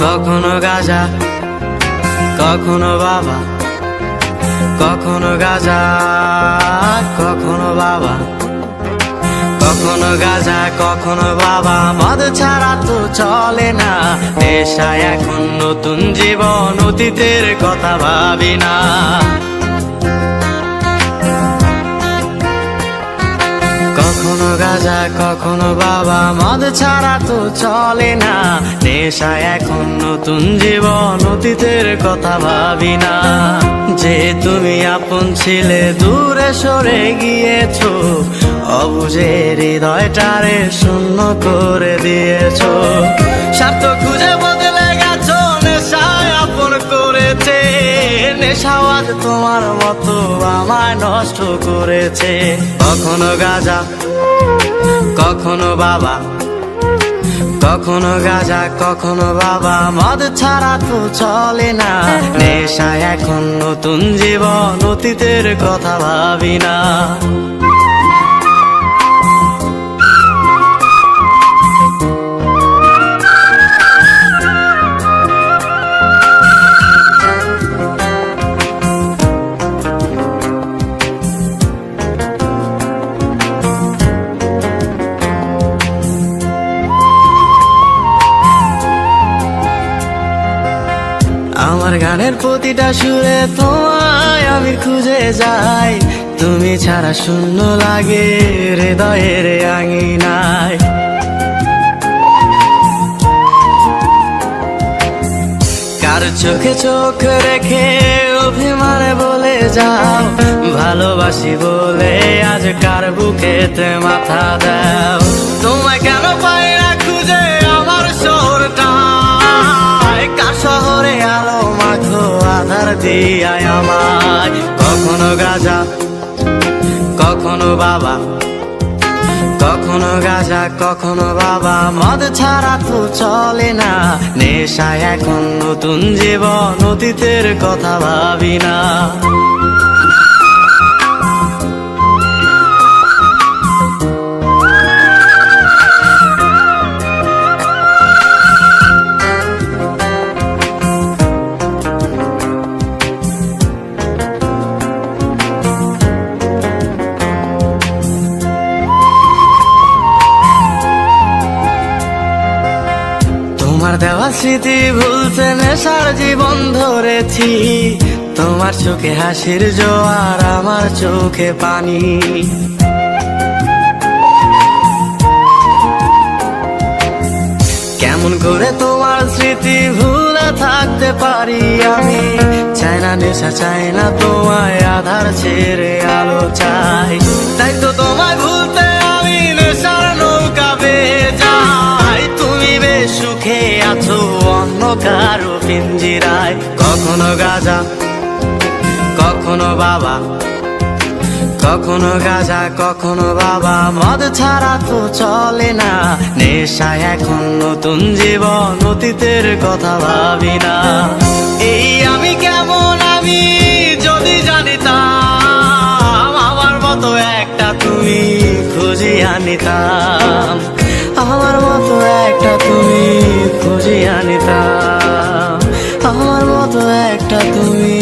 কখনো গাঁজা কখনো বাবা, কখনো গাঁজা কখনো বাবা, কখনো গাঁজা কখনো বাবা। মদ ছাড়া তো চলে না, নেশায় এখন নতুন জীবন, অতীতের কথা ভাবি না। কখনো গাঁজা কখনো বাবা, মদ ছাড়া তো চলে না, নেশায় এখন নতুন জীবন, অতীতের কথা ভাবি না। যে তুমি আপন ছিলে দূরে সরে গিয়েছো, অবুঝে হৃদয়টারে শূন্য করে দিয়েছো। স্বার্থ খুঁজে বদলে গেছো, নেশায় আপন করেছে, নেশাও আজ তোমার মতো আমায় নষ্ট করেছে। কখনো গাঁজা কখনো বাবা, কখনো গাঁজা কখনো বাবা, মদ ছাড়া তো চলে না, নেশায় এখন নতুন জীবন, অতীতের কথা ভাবি না। আমার গানের প্রতিটা সুরে তোমায় আমি খুঁজে যাই, তুমি ছাড়া শূন্য লাগে হৃদয়ের আঙিনায়। কার চোখে চোখ রেখে অভিমানে বলে যাও, ভালোবাসি বলে আজ কার বুকেতে মাথা দাও। তোমায় কেন পাই না খুঁজে আমার শহরটা, কার শহরে আলো মাখো আধার দিয়ায় আমায়। কখনো গাঁজা কখনো বাবা, কখনো গাঁজা কখনো বাবা, মদ ছাড়া তো চলে না, নেশায় এখন নতুন জীবন, অতীতের কথা ভাবি না। তোমার দেওয়া স্মৃতি ভুলতে নেশার জীবন ধরেছি, তোমার চোখে হাসির জোয়ার আমার চোখে পানি। কেমন করে তোমার স্মৃতি ভুলে থাকতে পারি আমি, চাই না নেশা চাই না তোমায় আধার ছেড়ে আলো চাই। তাই তো তোমায় ভুলতে আমি নেশার নৌকা বেয়ে যাই, তুমি বেশ সুখে আছো অন্য কারো পিঞ্জিরায়। কখনো গাঁজা কখনো বাবা, কখনো গাঁজা কখনো বাবা, মদ ছাড়া তো চলে না, নেশায় এখন নতুন জীবন, অতীতের কথা ভাবি না। এই আমি কেমন আমি যদি জানিতাম, আমার মতো একটা তুমি খুঁজিয়া নিতাম, আমার মতো একটা তুমি খুঁজিয়া নিতাম, আমার মতো একটা তুমি